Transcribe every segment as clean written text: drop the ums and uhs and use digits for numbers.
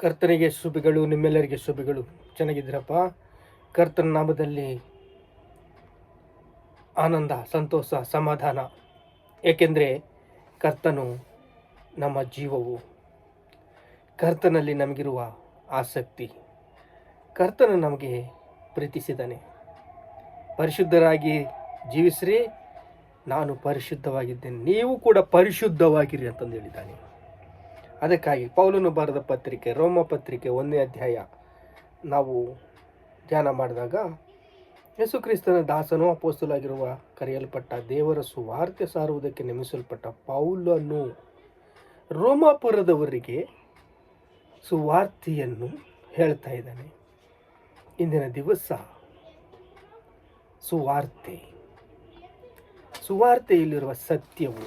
ಕರ್ತನಿಗೆ ಶುಭಗಳು, ನಿಮ್ಮೆಲ್ಲರಿಗೆ ಶುಭಗಳು. ಚೆನ್ನಾಗಿದ್ದೀರಪ್ಪ? ಕರ್ತನ ನಾಮದಲ್ಲಿ ಆನಂದ, ಸಂತೋಷ, ಸಮಾಧಾನ. ಏಕೆಂದರೆ ಕರ್ತನು ನಮ್ಮ ಜೀವವು. ಕರ್ತನಲ್ಲಿ ನಮಗಿರುವ ಆಸಕ್ತಿ, ಕರ್ತನು ನಮಗೆ ಪ್ರೀತಿಸಿದ್ದಾನೆ. ಪರಿಶುದ್ಧರಾಗಿ ಜೀವಿಸ್ರಿ, ನಾನು ಪರಿಶುದ್ಧವಾಗಿದ್ದೇನೆ, ನೀವು ಕೂಡ ಪರಿಶುದ್ಧವಾಗಿರಿ ಅಂತಂದು ಹೇಳಿದ್ದಾನೆ. ಅದಕ್ಕಾಗಿ ಪೌಲನು ಬರೆದ ಪತ್ರಿಕೆ, ರೋಮ ಪತ್ರಿಕೆ 1ನೇ ಅಧ್ಯಾಯ ನಾವು ಧ್ಯಾನ ಮಾಡಿದಾಗ, ಯೇಸು ಕ್ರಿಸ್ತನ ದಾಸನೂ ಅಪೊಸ್ತಲನಾಗಿರುವ ಕರೆಯಲ್ಪಟ್ಟ ದೇವರ ಸುವಾರ್ತೆ ಸಾರುವುದಕ್ಕೆ ನೇಮಿಸಲ್ಪಟ್ಟ ಪೌಲನು ರೋಮಾಪುರದವರಿಗೆ ಸುವಾರ್ತೆಯನ್ನು ಹೇಳ್ತಾ ಇದ್ದಾನೆ. ಇಂದಿನ ದಿವಸ ಸುವಾರ್ತೆಯಲ್ಲಿರುವ ಸತ್ಯವು,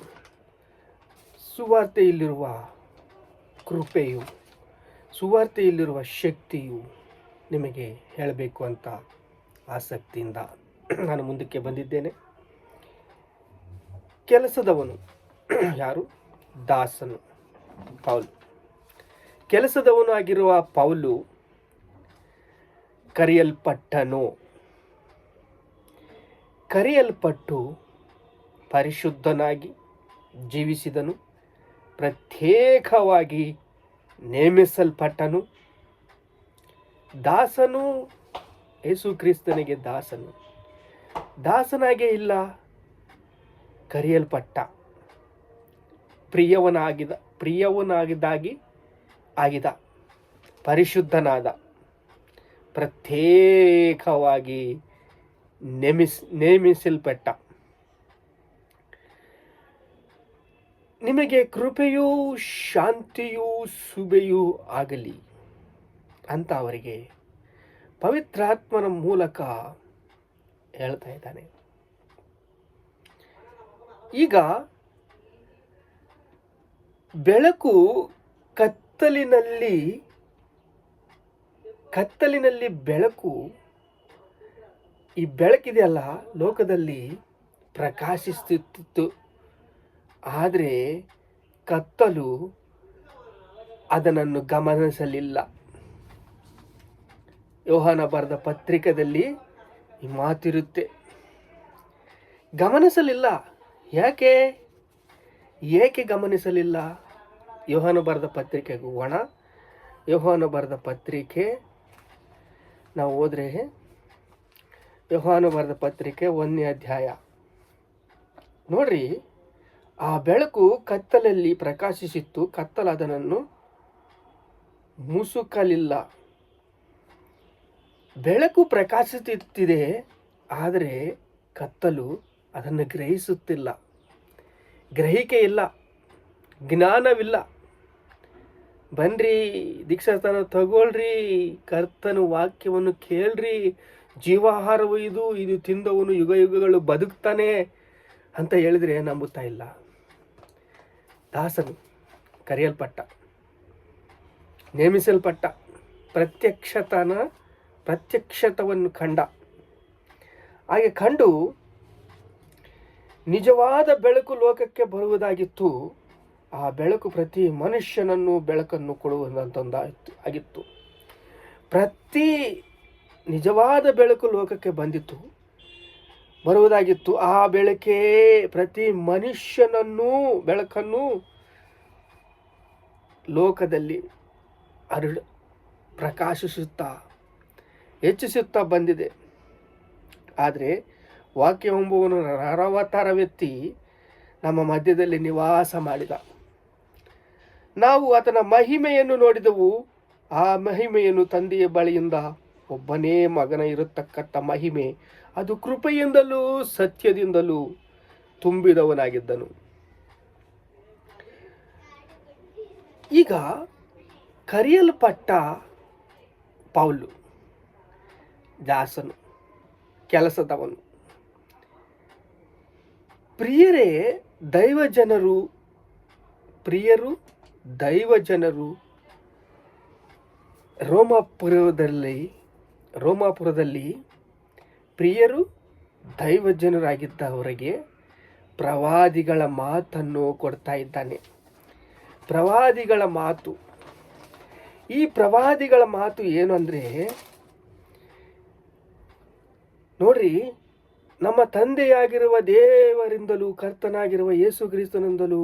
ಸುವಾರ್ತೆಯಲ್ಲಿರುವ ಕೃಪೆಯು, ಸುವಾರ್ತೆಯಲ್ಲಿರುವ ಶಕ್ತಿಯು ನಿಮಗೆ ಹೇಳಬೇಕು ಅಂತ ಆಸಕ್ತಿಯಿಂದ ನಾನು ಮುಂದಕ್ಕೆ ಬಂದಿದ್ದೇನೆ. ಕೆಲಸದವನು ಯಾರು? ದಾಸನು ಪೌಲ್. ಕೆಲಸದವನು ಆಗಿರುವ ಪೌಲು ಕರೆಯಲ್ಪಟ್ಟು ಪರಿಶುದ್ಧನಾಗಿ ಜೀವಿಸಿದನು, ಪ್ರತ್ಯೇಕವಾಗಿ ನೇಮಿಸಲ್ಪಟ್ಟನು. ದಾಸನು, ಯೇಸು ಕ್ರಿಸ್ತನಿಗೆ ದಾಸನಾಗೇ ಇಲ್ಲ, ಕರೆಯಲ್ಪಟ್ಟ, ಆಗಿದ, ಪರಿಶುದ್ಧನಾದ, ಪ್ರತ್ಯೇಕವಾಗಿ ನೇಮಿಸಲ್ಪಟ್ಟ. ನಿಮಗೆ ಕೃಪೆಯೂ ಶಾಂತಿಯೂ ಶುಭೆಯೂ ಆಗಲಿ ಅಂತ ಅವರಿಗೆ ಪವಿತ್ರಾತ್ಮನ ಮೂಲಕ ಹೇಳ್ತಾ ಇದ್ದಾನೆ. ಈಗ ಬೆಳಕು ಕತ್ತಲಿನಲ್ಲಿ ಬೆಳಕು, ಈ ಬೆಳಕಿದೆಯಲ್ಲ ಲೋಕದಲ್ಲಿ ಪ್ರಕಾಶಿಸುತ್ತಿತ್ತು. ಆದರೆ ಕತ್ತಲು ಅದನ್ನು ಗಮನಿಸಲಿಲ್ಲ. ಯೋಹಾನ ಬರೆದ ಪತ್ರಿಕೆಯಲ್ಲಿ ಈ ಮಾತಿರುತ್ತೆ, ಗಮನಿಸಲಿಲ್ಲ. ಏಕೆ ಗಮನಿಸಲಿಲ್ಲ? ಯೋಹಾನ ಬರೆದ ಪತ್ರಿಕೆಗೆ ಹೋಗೋಣ. ಯೋಹಾನ ಬರೆದ ಪತ್ರಿಕೆ ನಾವು ಹೋದರೆ, ಯೋಹಾನ ಬರೆದ ಪತ್ರಿಕೆ 1ನೇ ಅಧ್ಯಾಯ ನೋಡ್ರಿ. ಆ ಬೆಳಕು ಕತ್ತಲಲ್ಲಿ ಪ್ರಕಾಶಿಸಿತ್ತು, ಕತ್ತಲು ಅದನ್ನು ಮುಸುಕಲಿಲ್ಲ. ಬೆಳಕು ಪ್ರಕಾಶಿಸುತ್ತಿದೆ, ಆದರೆ ಕತ್ತಲು ಅದನ್ನು ಗ್ರಹಿಸುತ್ತಿಲ್ಲ. ಗ್ರಹಿಕೆ ಇಲ್ಲ, ಜ್ಞಾನವಿಲ್ಲ. ಬನ್ರಿ, ದೀಕ್ಷಾಸ್ಥಾನ ತಗೊಳ್ರಿ, ಕರ್ತನ ವಾಕ್ಯವನ್ನು ಕೇಳ್ರಿ, ಜೀವಾಹಾರವು ಇದು ತಿಂದವನು ಯುಗ ಯುಗಗಳು ಬದುಕ್ತಾನೆ ಅಂತ ಹೇಳಿದ್ರೆ ನಂಬುತ್ತಾ ಇಲ್ಲ. ದಾಸನು ಕರೆಯಲ್ಪಟ್ಟ, ನೇಮಿಸಲ್ಪಟ್ಟ, ಪ್ರತ್ಯಕ್ಷತವನ್ನು ಕಂಡ. ಹಾಗೆ ಕಂಡು ನಿಜವಾದ ಬೆಳಕು ಲೋಕಕ್ಕೆ ಬರುವುದಾಗಿತ್ತು. ಆ ಬೆಳಕು ಪ್ರತಿ ಮನುಷ್ಯನನ್ನು ಬೆಳಕನ್ನು ಕೊಡುವಂಥದ್ದಾಗಿತ್ತು. ನಿಜವಾದ ಬೆಳಕು ಲೋಕಕ್ಕೆ ಬರುವುದಾಗಿತ್ತು. ಆ ಬೆಳಕೇ ಪ್ರತಿ ಮನುಷ್ಯನನ್ನು ಬೆಳಕನ್ನು ಲೋಕದಲ್ಲಿ ಪ್ರಕಾಶಿಸುತ್ತಾ ಹೆಚ್ಚಿಸುತ್ತಾ ಬಂದಿದೆ. ಆದರೆ ವಾಕ್ಯ ಎಂಬುವನು ನರವತಾರವೆತ್ತಿ ನಮ್ಮ ಮಧ್ಯದಲ್ಲಿ ನಿವಾಸ ಮಾಡಿದ. ನಾವು ಆತನ ಮಹಿಮೆಯನ್ನು ನೋಡಿದೆವು. ಆ ಮಹಿಮೆಯನ್ನು ತಂದೆಯ ಬಳಿಯಿಂದ ಒಬ್ಬನೇ ಮಗನ ಇರತಕ್ಕಂಥ ಮಹಿಮೆ, ಅದು ಕೃಪೆಯಿಂದಲೂ ಸತ್ಯದಿಂದಲೂ ತುಂಬಿದವನಾಗಿದ್ದನು. ಈಗ ಕರೆಯಲ್ಪಟ್ಟ ಪೌಲು, ದಾಸನು, ಕೆಲಸದವನು. ಪ್ರಿಯರು ದೈವಜನರು ರೋಮಾಪುರದಲ್ಲಿ ಪ್ರಿಯರು ದೈವಜನರಾಗಿದ್ದವರಿಗೆ ಪ್ರವಾದಿಗಳ ಮಾತನ್ನು ಕೊಡ್ತಾ ಇದ್ದಾನೆ. ಪ್ರವಾದಿಗಳ ಮಾತು ಈ ಪ್ರವಾದಿಗಳ ಮಾತು ಏನು ಅಂದರೆ, ನೋಡ್ರಿ, ನಮ್ಮ ತಂದೆಯಾಗಿರುವ ದೇವರಿಂದಲೂ ಕರ್ತನಾಗಿರುವ ಯೇಸು ಕ್ರಿಸ್ತನಿಂದಲೂ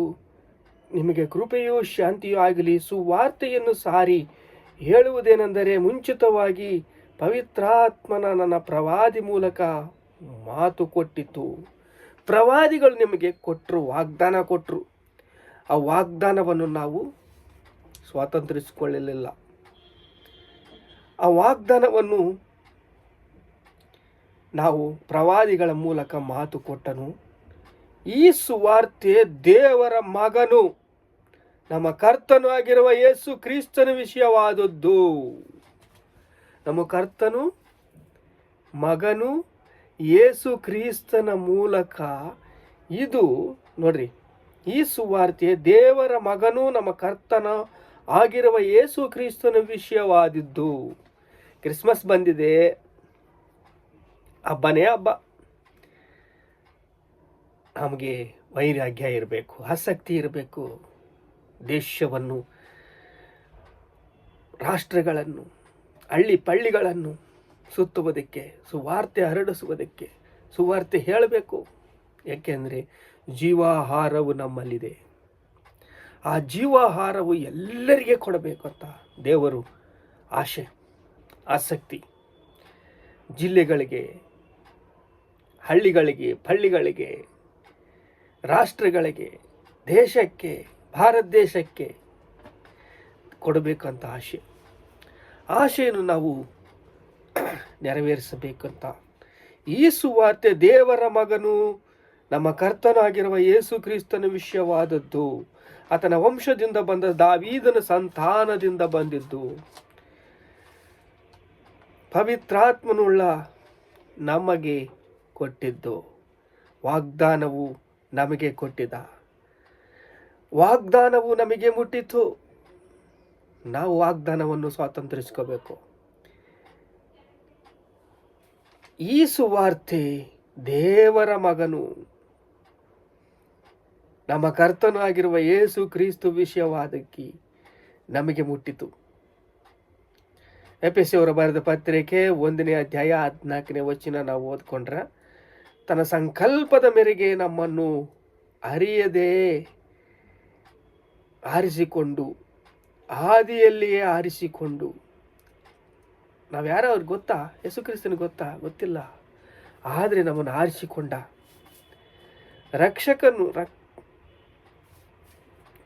ನಿಮಗೆ ಕೃಪೆಯೂ ಶಾಂತಿಯೂ ಆಗಲಿ. ಸುವಾರ್ತೆಯನ್ನು ಸಾರಿ ಹೇಳುವುದೇನೆಂದರೆ, ಮುಂಚಿತವಾಗಿ ಪವಿತ್ರಾತ್ಮನ ನನ್ನ ಪ್ರವಾದಿ ಮೂಲಕ ಮಾತು ಕೊಟ್ಟಿತು. ಪ್ರವಾದಿಗಳು ನಿಮಗೆ ಕೊಟ್ಟರು, ವಾಗ್ದಾನ ಕೊಟ್ಟರು. ಆ ವಾಗ್ದಾನವನ್ನು ನಾವು ಸ್ವಾತಂತ್ರ್ಯಿಸಿಕೊಳ್ಳಲಿಲ್ಲ. ಆ ವಾಗ್ದಾನವನ್ನು ನಾವು ಪ್ರವಾದಿಗಳ ಮೂಲಕ ಮಾತು ಕೊಟ್ಟನು. ಈ ಸುವಾರ್ತೆ ದೇವರ ಮಗನು, ನಮ್ಮ ಕರ್ತನು ಆಗಿರುವ ಯೇಸು ಕ್ರಿಸ್ತನ ವಿಷಯವಾದದ್ದು. ನಮ್ಮ ಕರ್ತನು ಮಗನು ಯೇಸು ಕ್ರಿಸ್ತನ ಮೂಲಕ ಇದು ನೋಡ್ರಿ, ಈ ಸುವಾರ್ತೆ ದೇವರ ಮಗನು ನಮ್ಮ ಕರ್ತನ ಆಗಿರುವ ಯೇಸು ಕ್ರಿಸ್ತನ ವಿಷಯವಾದದ್ದು. ಕ್ರಿಸ್ಮಸ್ ಬಂದಿದೆ, ಹಬ್ಬನೇ ಹಬ್ಬ. ನಮಗೆ ವೈರಾಗ್ಯ ಇರಬೇಕು, ಆಸಕ್ತಿ ಇರಬೇಕು. ದೇಶವನ್ನು, ರಾಷ್ಟ್ರಗಳನ್ನು, ಹಳ್ಳಿ ಪಳ್ಳಿಗಳನ್ನು ಸುತ್ತುವುದಕ್ಕೆ, ಸುವಾರ್ತೆ ಹರಡಿಸುವುದಕ್ಕೆ, ಸುವಾರ್ತೆ ಹೇಳಬೇಕು. ಏಕೆಂದರೆ ಜೀವಾಹಾರವು ನಮ್ಮಲ್ಲಿದೆ. ಆ ಜೀವಾಹಾರವು ಎಲ್ಲರಿಗೆ ಕೊಡಬೇಕು ಅಂತ ದೇವರು ಆಸೆ, ಆಸಕ್ತಿ. ಜಿಲ್ಲೆಗಳಿಗೆ, ಹಳ್ಳಿಗಳಿಗೆ, ಪಳ್ಳಿಗಳಿಗೆ, ರಾಷ್ಟ್ರಗಳಿಗೆ, ದೇಶಕ್ಕೆ, ಭಾರತ ದೇಶಕ್ಕೆ ಕೊಡಬೇಕಂತ ಆಶೆಯನ್ನು ನಾವು ನೆರವೇರಿಸಬೇಕಂತ ಈ ಸುವಾರ್ತೆ ದೇವರ ಮಗನು ನಮ್ಮ ಕರ್ತನಾಗಿರುವ ಯೇಸು ಕ್ರಿಸ್ತನ ವಿಷಯವಾದದ್ದು. ಆತನ ವಂಶದಿಂದ ಬಂದ ದಾವೀದನ ಸಂತಾನದಿಂದ ಬಂದಿದ್ದು. ಪವಿತ್ರಾತ್ಮನುಳ್ಳ ನಮಗೆ ಕೊಟ್ಟಿದ್ದು. ವಾಗ್ದಾನವು ನಮಗೆ ಕೊಟ್ಟಿದ್ದ. ವಾಗ್ದಾನವು ನಮಗೆ ಮುಟ್ಟಿತು. ನಾವು ವಾಗ್ದಾನವನ್ನು ಸ್ವಾತಂತ್ರ್ಯಿಸ್ಕೋಬೇಕು. ಈ ಸುವಾರ್ತೆ ದೇವರ ಮಗನು ನಮ್ಮ ಕರ್ತನಾಗಿರುವ ಯೇಸು ಕ್ರಿಸ್ತು ವಿಷಯವಾದಕ್ಕೆ ನಮಗೆ ಮುಟ್ಟಿತು. ಎಫೆಸದವರ ಬರೆದ ಪತ್ರಿಕೆ 1ನೇ ಅಧ್ಯಾಯ 14ನೇ ವಚನ ನಾವು ಓದ್ಕೊಂಡ್ರೆ, ತನ್ನ ಸಂಕಲ್ಪದ ಮೇರೆಗೆ ನಮ್ಮನ್ನು ಅರಿಯದೆ ಆರಿಸಿಕೊಂಡು, ಆದಿಯಲ್ಲಿಯೇ ಆರಿಸಿಕೊಂಡು, ನಾವು ಯಾರೋ ಅವ್ರಿಗೆ ಗೊತ್ತಾ? ಯೇಸು ಕ್ರಿಸ್ತನಿಗೆ ಗೊತ್ತಾ? ಗೊತ್ತಿಲ್ಲ. ಆದರೆ ನಮ್ಮನ್ನು ಆರಿಸಿಕೊಂಡ ರಕ್ಷಕನು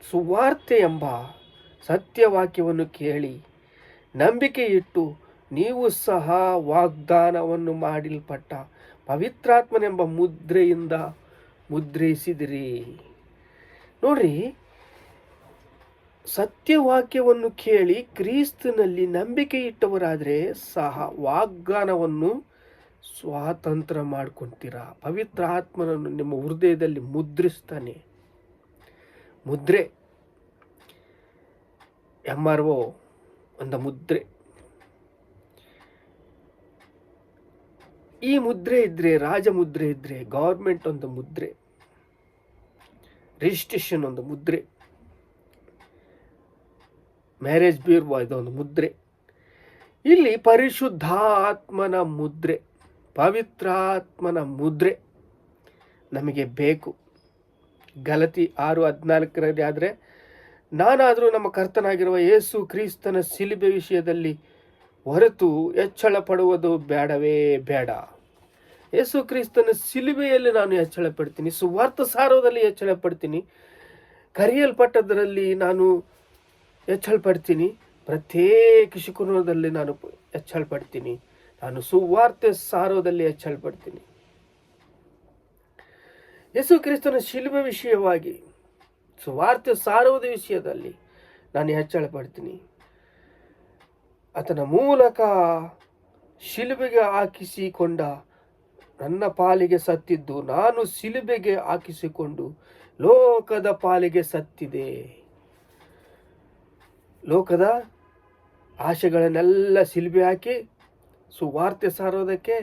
ಸುವಾರ್ತೆ ಎಂಬ ಸತ್ಯವಾಕ್ಯವನ್ನು ಕೇಳಿ ನಂಬಿಕೆ ಇಟ್ಟು ನೀವು ಸಹ ವಾಗ್ದಾನವನ್ನು ಮಾಡಲ್ಪಟ್ಟ ಪವಿತ್ರಾತ್ಮನೆಂಬ ಮುದ್ರೆಯಿಂದ ಮುದ್ರಿಸಿದಿರಿ. ನೋಡ್ರಿ, ಸತ್ಯವಾಕ್ಯವನ್ನು ಕೇಳಿ ಕ್ರಿಸ್ತನಲ್ಲಿ ನಂಬಿಕೆ ಇಟ್ಟವರಾದರೆ ಸಹ ವಾಗ್ದಾನವನ್ನು ಸ್ವಾತಂತ್ರ್ಯ ಮಾಡ್ಕೊತೀರಾ. ಪವಿತ್ರ ಆತ್ಮನನ್ನು ನಿಮ್ಮ ಹೃದಯದಲ್ಲಿ ಮುದ್ರಿಸ್ತಾನೆ. ಮುದ್ರೆ, MRO ಒಂದು ಮುದ್ರೆ. ಈ ಮುದ್ರೆ ಇದ್ರೆ, ರಾಜಮುದ್ರೆ ಇದ್ರೆ, ಗವರ್ಮೆಂಟ್ ಒಂದು ಮುದ್ರೆ, ರಿಜಿಸ್ಟ್ರೇಷನ್ ಒಂದು ಮುದ್ರೆ, ಮ್ಯಾರೇಜ್ ಬ್ಯೂರೋ ಇದೊಂದು ಮುದ್ರೆ. ಇಲ್ಲಿ ಪರಿಶುದ್ಧಾತ್ಮನ ಮುದ್ರೆ, ಪವಿತ್ರಾತ್ಮನ ಮುದ್ರೆ ನಮಗೆ ಬೇಕು. ಗಲತಿ 6:14 ಆದರೆ, ನಾನಾದರೂ ನಮ್ಮ ಕರ್ತನಾಗಿರುವ ಯೇಸು ಕ್ರಿಸ್ತನ ಶಿಲುಬೆ ವಿಷಯದಲ್ಲಿ ಹೊರತು ಹೆಚ್ಚಳ ಪಡುವುದು ಬೇಡವೇ ಬೇಡ. ಯೇಸು ಕ್ರಿಸ್ತನ ಶಿಲುಬೆಯಲ್ಲಿ ನಾನು ಹೆಚ್ಚಳ ಪಡ್ತೀನಿ, ಸುವಾರ್ಥ ಸಾರೋದಲ್ಲಿ ಹೆಚ್ಚಳ ಪಡ್ತೀನಿ, ಕರೆಯಲ್ಪಟ್ಟದರಲ್ಲಿ ನಾನು ಹೆಚ್ಚಳ ಪಡ್ತೀನಿ, ಪ್ರತ್ಯೇಕಿಸಿಕೊಳ್ಳೋದಲ್ಲಿ ನಾನು ಹೆಚ್ಚಳ ಪಡ್ತೀನಿ, ನಾನು ಸುವಾರ್ತೆ ಸಾರೋದಲ್ಲಿ ಹೆಚ್ಚಳ ಪಡ್ತೀನಿ. ಯೇಸು ಕ್ರಿಸ್ತನ ಶಿಲುಬೆ ವಿಷಯವಾಗಿ, ಸುವಾರ್ತೆ ಸಾರುವುದ ವಿಷಯದಲ್ಲಿ ನಾನು ಹೆಚ್ಚಳ ಪಡ್ತೀನಿ. ಆತನ ಮೂಲಕ ಶಿಲುಬೆಗೆ ಹಾಕಿಸಿಕೊಂಡ ನನ್ನ ಪಾಲಿಗೆ ಸತ್ತಿದ್ದು, ನಾನು ಶಿಲುಬೆಗೆ ಹಾಕಿಸಿಕೊಂಡು ಲೋಕದ ಪಾಲಿಗೆ ಸತ್ತಿದೆ. ಲೋಕದ ಆಶೆಗಳನ್ನೆಲ್ಲ ಶಿಲುಬೆ ಹಾಕಿ ಸುವಾರ್ತೆ ಸಾರೋದಕ್ಕೆ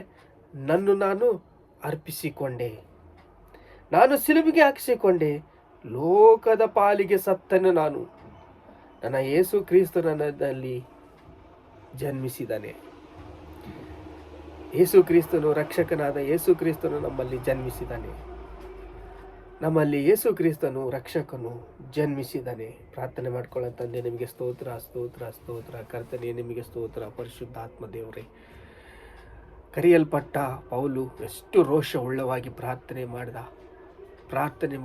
ನಾನು ಅರ್ಪಿಸಿಕೊಂಡೆ. ನಾನು ಶಿಲುಬೆಗೆ ಹಾಕಿಸಿಕೊಂಡೆ. ಲೋಕದ ಪಾಲಿಗೆ ಸತ್ತನು. ನನ್ನ ಯೇಸು ಕ್ರಿಸ್ತ ನನ್ನಲ್ಲಿ ಜನ್ಮಿಸಿದ್ದಾನೆ. ಯೇಸು ಕ್ರಿಸ್ತನು ರಕ್ಷಕನಾದ ಯೇಸು ಕ್ರಿಸ್ತನು ನಮ್ಮಲ್ಲಿ ಜನ್ಮಿಸಿದ್ದಾನೆ. ನಮ್ಮಲ್ಲಿ ಯೇಸು ಕ್ರಿಸ್ತನು ರಕ್ಷಕನು ಜನ್ಮಿಸಿದ್ದಾನೆ. ಪ್ರಾರ್ಥನೆ ಮಾಡ್ಕೊಳ್ಳೋ ತಂದೆ, ನಿಮಗೆ ಸ್ತೋತ್ರ ಸ್ತೋತ್ರ ಸ್ತೋತ್ರ. ಕರ್ತನೆ, ನಿಮಗೆ ಸ್ತೋತ್ರ. ಪರಿಶುದ್ಧಾತ್ಮ ದೇವರೇ, ಕರೆಯಲ್ಪಟ್ಟ ಪೌಲು ಎಷ್ಟು ರೋಷವುಳ್ಳವಾಗಿ ಪ್ರಾರ್ಥನೆ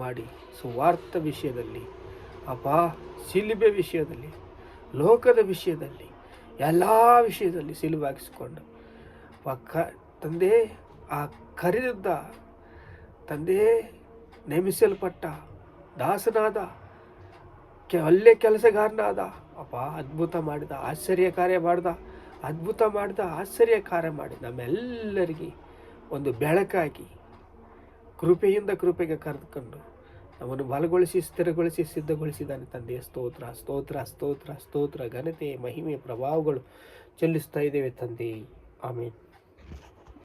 ಮಾಡಿ ಸುವಾರ್ಥ ವಿಷಯದಲ್ಲಿ, ಶಿಲುಬೆ ವಿಷಯದಲ್ಲಿ, ಲೋಕದ ವಿಷಯದಲ್ಲಿ, ಎಲ್ಲ ವಿಷಯದಲ್ಲಿ ಸಿಲುವಾಗಿಸಿಕೊಂಡು ತಂದೆ, ಆ ಕರೆದ ತಂದೆ, ನೇಮಿಸಲ್ಪಟ್ಟ ದಾಸನಾದ ಒಳ್ಳೆ ಕೆಲಸಗಾರನಾದ ಅದ್ಭುತ ಮಾಡಿದ, ಆಶ್ಚರ್ಯ ಕಾರ್ಯ ಮಾಡಿ ನಮ್ಮೆಲ್ಲರಿಗೆ ಒಂದು ಬೆಳಕಾಗಿ ಕೃಪೆಯಿಂದ ಕೃಪೆಗೆ ಕರೆದುಕೊಂಡು ನಮ್ಮನ್ನು ಬಲಗೊಳಿಸಿ, ಸ್ಥಿರಗೊಳಿಸಿ, ಸಿದ್ಧಗೊಳಿಸಿದ್ದಾನೆ ತಂದೆಯ ಸ್ತೋತ್ರ ಸ್ತೋತ್ರ ಸ್ತೋತ್ರ ಸ್ತೋತ್ರ. ಘನತೆ, ಮಹಿಮೆ, ಪ್ರಭಾವಗಳು ಚೆಲ್ಲಿಸ್ತಾ ಇದ್ದೇವೆ ತಂದೆ. ಆಮೇನ್.